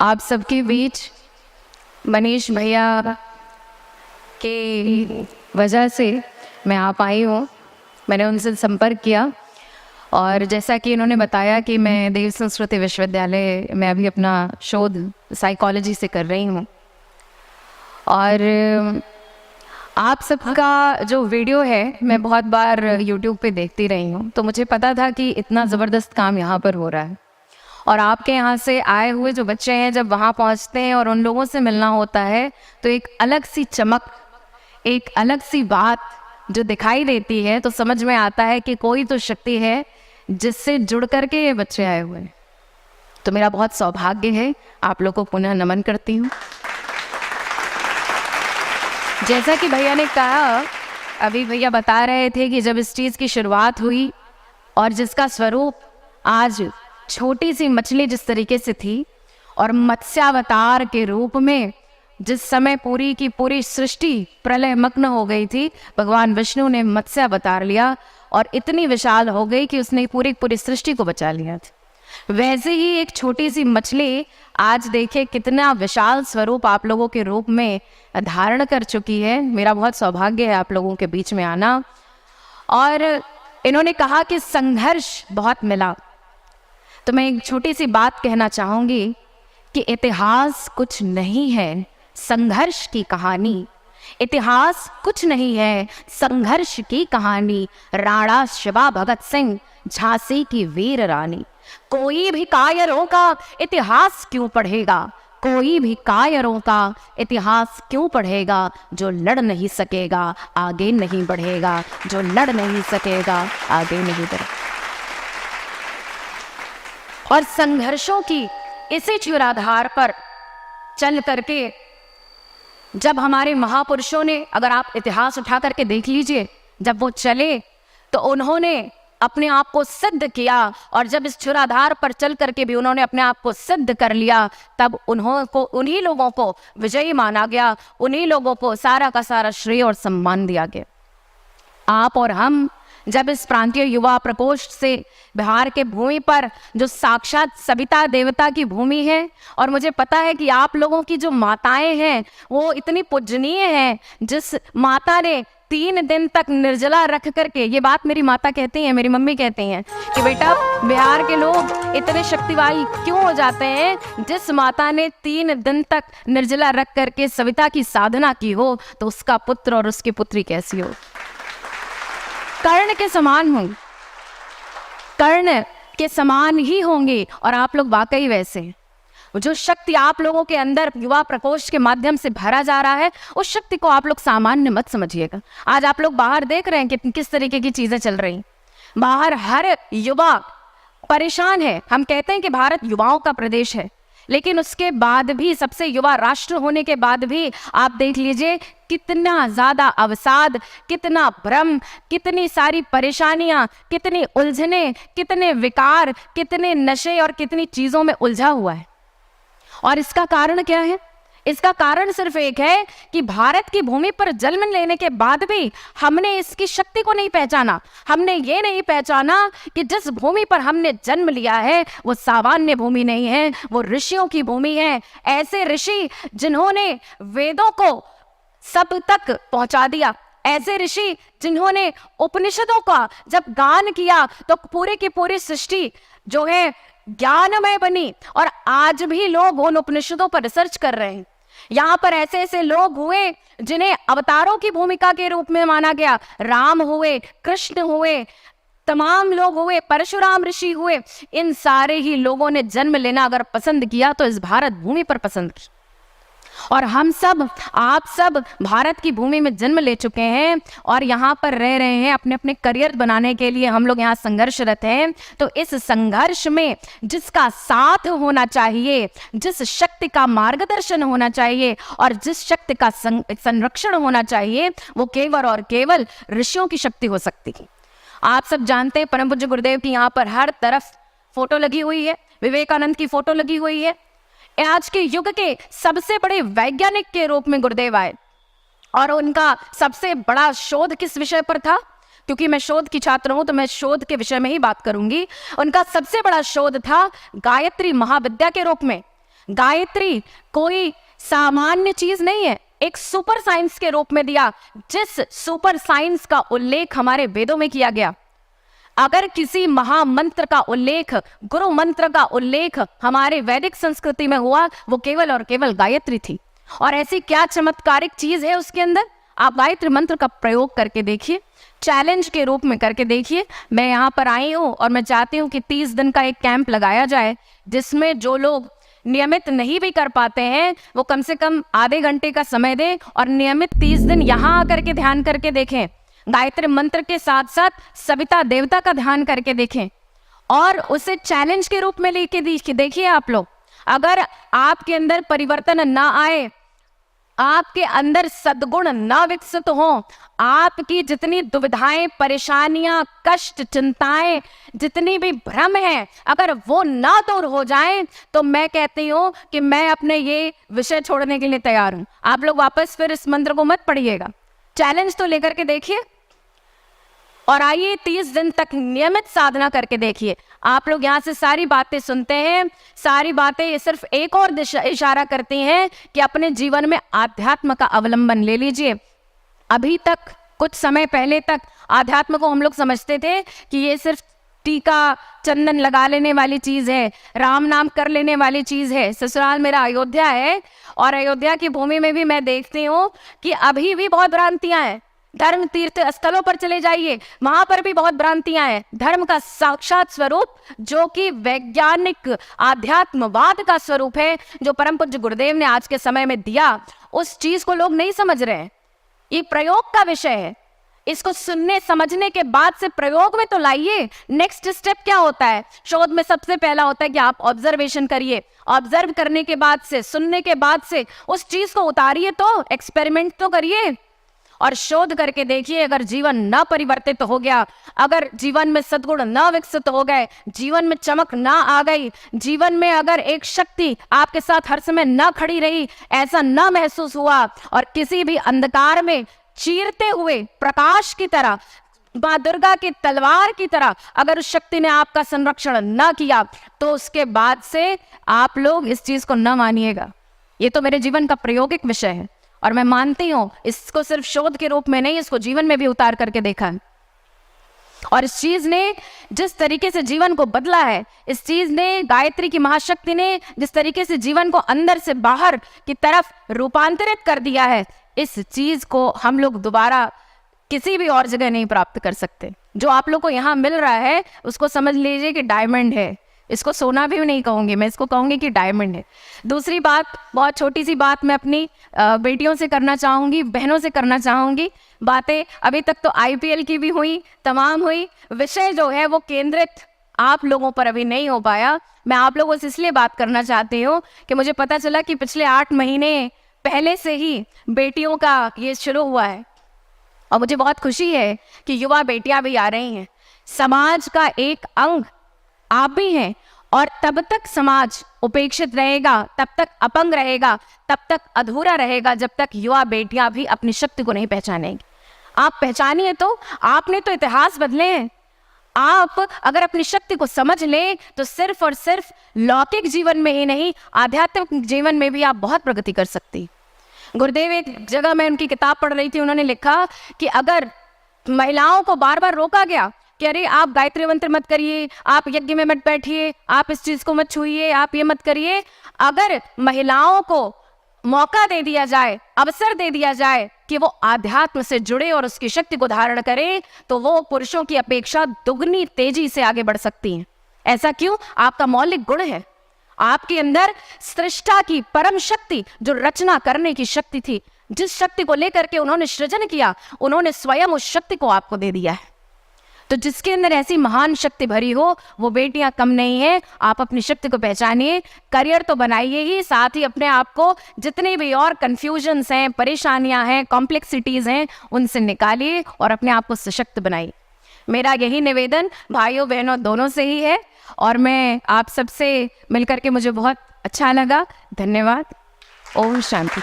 आप सबके बीच मनीष भैया के वजह से मैं आ पाई हूँ। मैंने उनसे संपर्क किया और जैसा कि इन्होंने बताया कि मैं देव संस्कृति विश्वविद्यालय में अभी अपना शोध साइकोलॉजी से कर रही हूँ और आप सबका जो वीडियो है मैं बहुत बार YouTube पे देखती रही हूँ, तो मुझे पता था कि इतना ज़बरदस्त काम यहाँ पर हो रहा है और आपके यहाँ से आए हुए जो बच्चे हैं जब वहाँ पहुँचते हैं और उन लोगों से मिलना होता है तो एक अलग सी चमक, एक अलग सी बात जो दिखाई देती है, तो समझ में आता है कि कोई तो शक्ति है जिससे जुड़ करके ये बच्चे आए हुए हैं। तो मेरा बहुत सौभाग्य है, आप लोगों को पुनः नमन करती हूँ। जैसा कि भैया ने कहा, अभी भैया बता रहे थे कि जब इस चीज़ की शुरुआत हुई और जिसका स्वरूप आज छोटी सी मछली जिस तरीके से थी और मत्स्यावतार के रूप में जिस समय पूरी की पूरी सृष्टि प्रलय मग्न हो गई थी, भगवान विष्णु ने मत्स्य अवतार लिया और इतनी विशाल हो गई कि उसने पूरी पूरी सृष्टि को बचा लिया था। वैसे ही एक छोटी सी मछली आज देखे कितना विशाल स्वरूप आप लोगों के रूप में धारण कर चुकी है। मेरा बहुत सौभाग्य है आप लोगों के बीच में आना। और इन्होंने कहा कि संघर्ष बहुत मिला, तो मैं एक छोटी सी बात कहना चाहूँगी कि इतिहास कुछ नहीं है, संघर्ष की कहानी। इतिहास कुछ नहीं है, संघर्ष की कहानी। राणा शिवा भगत सिंह, झांसी की वीर रानी। कोई भी कायरों का इतिहास क्यों पढ़ेगा, कोई भी कायरों का इतिहास क्यों पढ़ेगा, जो लड़ नहीं सकेगा आगे नहीं बढ़ेगा, जो लड़ नहीं सकेगा आगे नहीं बढ़ेगा। और संघर्षों की इसी चूड़ाधार पर चल करके जब हमारे महापुरुषों ने, अगर आप इतिहास उठा करके देख लीजिए, जब वो चले तो उन्होंने अपने आप को सिद्ध किया और जब इस चूड़ाधार पर चल करके भी उन्होंने अपने आप को सिद्ध कर लिया, तब उन्हीं लोगों को विजयी माना गया, उन्हीं लोगों को सारा का सारा श्रेय और सम्मान दिया गया। आप और हम जब इस प्रांतीय युवा प्रकोष्ठ से बिहार के भूमि पर जो साक्षात सविता देवता की भूमि है, और मुझे पता है कि आप लोगों की जो माताएं हैं वो इतनी पूजनीय हैं, जिस माता ने 3 दिन तक निर्जला रख करके, ये बात मेरी माता कहती हैं, मेरी मम्मी कहती हैं कि बेटा बिहार के लोग इतने शक्तिशाली क्यों हो जाते हैं, जिस माता ने 3 दिन तक निर्जला रख करके सविता की साधना की हो तो उसका पुत्र और उसकी पुत्री कैसी हो। कर्ण के समान होंगे, कर्ण के समान ही होंगे और आप लोग वाकई वैसे हैं। जो शक्ति आप लोगों के अंदर युवा प्रकोष्ठ के माध्यम से भरा जा रहा है, उस शक्ति को आप लोग सामान्य मत समझिएगा। आज आप लोग बाहर देख रहे हैं कि किस तरीके की चीजें चल रही, बाहर हर युवा परेशान है। हम कहते हैं कि भारत युवाओं का प्रदेश है, लेकिन उसके बाद भी, सबसे युवा राष्ट्र होने के बाद भी आप देख लीजिए कितना ज्यादा अवसाद, कितना भ्रम, कितनी सारी परेशानियां, कितनी उलझने, कितने विकार, कितने नशे और कितनी चीजों में उलझा हुआ है। और इसका कारण क्या है? इसका कारण सिर्फ एक है कि भारत की भूमि पर जन्म लेने के बाद भी हमने इसकी शक्ति को नहीं पहचाना। हमने ये नहीं पहचाना कि जिस भूमि पर हमने जन्म लिया है वो सामान्य भूमि नहीं है, वो ऋषियों की भूमि है। ऐसे ऋषि जिन्होंने वेदों को सब तक पहुंचा दिया, ऐसे ऋषि जिन्होंने उपनिषदों का जब गान किया तो पूरी की पूरी सृष्टि जो है ज्ञानमय बनी, और आज भी लोग उन उपनिषदों पर रिसर्च कर रहे हैं। यहाँ पर ऐसे ऐसे लोग हुए जिन्हें अवतारों की भूमिका के रूप में माना गया। राम हुए, कृष्ण हुए, तमाम लोग हुए, परशुराम ऋषि हुए। इन सारे ही लोगों ने जन्म लेना अगर पसंद किया तो इस भारत भूमि पर पसंद किया। और हम सब, आप सब भारत की भूमि में जन्म ले चुके हैं और यहाँ पर रह रहे हैं अपने अपने करियर बनाने के लिए। हम लोग यहाँ संघर्षरत हैं। तो इस संघर्ष में जिसका साथ होना चाहिए, जिस शक्ति का मार्गदर्शन होना चाहिए और जिस शक्ति का संरक्षण होना चाहिए, वो केवल और केवल ऋषियों की शक्ति हो सकती है। आप सब जानते हैं परम पूज्य गुरुदेव की यहाँ पर हर तरफ फोटो लगी हुई है, विवेकानंद की फोटो लगी हुई है। आज के युग के सबसे बड़े वैज्ञानिक के रूप में गुरुदेव आए और उनका सबसे बड़ा शोध किस विषय पर था? क्योंकि मैं शोध की छात्र हूं तो मैं शोध के विषय में ही बात करूंगी। उनका सबसे बड़ा शोध था गायत्री महाविद्या के रूप में। गायत्री कोई सामान्य चीज नहीं है, एक सुपर साइंस के रूप में दिया, जिस सुपर साइंस का उल्लेख हमारे वेदों में किया गया। अगर किसी महामंत्र का उल्लेख, गुरु मंत्र का उल्लेख हमारे वैदिक संस्कृति में हुआ, वो केवल और केवल गायत्री थी। और ऐसी क्या चमत्कारिक चीज है उसके अंदर, आप गायत्री मंत्र का प्रयोग करके देखिए, चैलेंज के रूप में करके देखिए। मैं यहाँ पर आई हूँ और मैं चाहती हूँ कि 30 दिन का एक कैंप लगाया जाए, जिसमें जो लोग नियमित नहीं भी कर पाते हैं वो कम से कम आधे घंटे का समय दें और नियमित 30 दिन यहाँ आकर के ध्यान करके देखें। गायत्री मंत्र के साथ साथ सविता देवता का ध्यान करके देखें और उसे चैलेंज के रूप में लेके देखिए। आप लोग, अगर आपके अंदर परिवर्तन ना आए, आपके अंदर सद्गुण ना विकसित हो, आपकी जितनी दुविधाएं, परेशानियां, कष्ट, चिंताएं, जितनी भी भ्रम है, अगर वो ना दूर हो जाए, तो मैं कहती हूं कि मैं अपने ये विषय छोड़ने के लिए तैयार हूं। आप लोग वापस फिर इस मंत्र को मत पढ़िएगा, चैलेंज तो लेकर के देखिए और आइए 30 दिन तक नियमित साधना करके देखिए। आप लोग यहाँ से सारी बातें सुनते हैं, सारी बातें सिर्फ एक और इशारा करती हैं कि अपने जीवन में आध्यात्म का अवलंबन ले लीजिए। अभी तक, कुछ समय पहले तक आध्यात्म को हम लोग समझते थे कि ये सिर्फ टीका चंदन लगा लेने वाली चीज है, राम नाम कर लेने वाली चीज है। ससुराल मेरा अयोध्या है और अयोध्या की भूमि में भी मैं देखती हूँ कि अभी भी बहुत भ्रांतियां हैं। धर्म तीर्थ स्थलों पर चले जाइए, वहां पर भी बहुत भ्रांतियां हैं। धर्म का साक्षात स्वरूप, जो कि वैज्ञानिक आध्यात्मवाद का स्वरूप है, जो परम पूज्य गुरुदेव ने आज के समय में दिया, उस चीज को लोग नहीं समझ रहे हैं। ये प्रयोग का विषय है, इसको सुनने समझने के बाद से प्रयोग में तो लाइए। नेक्स्ट स्टेप क्या होता है? शोध में सबसे पहला होता है कि आप ऑब्जर्वेशन करिए, ऑब्जर्व करने के बाद से, सुनने के बाद से उस चीज को उतारिए, तो एक्सपेरिमेंट तो करिए और शोध करके देखिए। अगर जीवन न परिवर्तित हो गया, अगर जीवन में सद्गुण न विकसित हो गए, जीवन में चमक ना आ गई, जीवन में अगर एक शक्ति आपके साथ हर समय न खड़ी रही, ऐसा न महसूस हुआ और किसी भी अंधकार में चीरते हुए प्रकाश की तरह, मां दुर्गा की तलवार की तरह अगर उस शक्ति ने आपका संरक्षण न किया, तो उसके बाद से आप लोग इस चीज को न मानिएगा। ये तो मेरे जीवन का प्रायोगिक विषय है और मैं मानती हूं इसको सिर्फ शोध के रूप में नहीं, इसको जीवन में भी उतार करके देखा है। और इस चीज ने जिस तरीके से जीवन को बदला है, इस चीज ने, गायत्री की महाशक्ति ने जिस तरीके से जीवन को अंदर से बाहर की तरफ रूपांतरित कर दिया है, इस चीज को हम लोग दोबारा किसी भी और जगह नहीं प्राप्त कर सकते। जो आप लोग को यहाँ मिल रहा है उसको समझ लीजिए कि डायमंड है। इसको सोना भी नहीं कहूँगी मैं, इसको कहूँगी कि डायमंड है। दूसरी बात, बहुत छोटी सी बात मैं अपनी बेटियों से करना चाहूँगी, बहनों से करना चाहूँगी। बातें अभी तक तो IPL की भी हुई, तमाम हुई, विषय जो है वो केंद्रित आप लोगों पर अभी नहीं हो पाया। मैं आप लोगों से इसलिए बात करना चाहती हूँ कि मुझे पता चला कि पिछले 8 महीने पहले से ही बेटियों का ये शुरू हुआ है और मुझे बहुत खुशी है कि युवा बेटियां भी आ रही हैं। समाज का एक अंग आप भी हैं और तब तक समाज उपेक्षित रहेगा, तब तक अपंग रहेगा, तब तक अधूरा रहेगा, जब तक युवा बेटियां भी अपनी शक्ति को नहीं पहचानेंगी। आप पहचानिए, तो आपने तो इतिहास बदले हैं। आप अगर अपनी शक्ति को समझ लें तो सिर्फ और सिर्फ लौकिक जीवन में ही नहीं, आध्यात्मिक जीवन में भी आप बहुत प्रगति कर सकती। गुरुदेव, एक जगह मैं उनकी किताब पढ़ रही थी, उन्होंने लिखा कि अगर महिलाओं को बार बार रोका गया कि अरे आप गायत्री मंत्र मत करिए, आप यज्ञ में मत बैठिए, आप इस चीज को मत छुइए, आप ये मत करिए, अगर महिलाओं को मौका दे दिया जाए, अवसर दे दिया जाए कि वो आध्यात्म से जुड़े और उसकी शक्ति को धारण करें, तो वो पुरुषों की अपेक्षा दुगनी तेजी से आगे बढ़ सकती हैं। ऐसा क्यों? आपका मौलिक गुण है, आपके अंदर सृष्टा की परम शक्ति, जो रचना करने की शक्ति थी, जिस शक्ति को लेकर के उन्होंने सृजन किया, उन्होंने स्वयं उस शक्ति को आपको दे दिया है। तो जिसके अंदर ऐसी महान शक्ति भरी हो, वो बेटियां कम नहीं है। आप अपनी शक्ति को पहचानिए, करियर तो बनाइए ही, साथ ही अपने आप को जितने भी और कंफ्यूजन्स हैं, परेशानियां हैं, कॉम्प्लेक्सिटीज हैं, उनसे निकालिए और अपने आप को सशक्त बनाइए। मेरा यही निवेदन भाइयों बहनों दोनों से ही है और मैं आप सबसे मिलकर के मुझे बहुत अच्छा लगा। धन्यवाद। ओम शांति।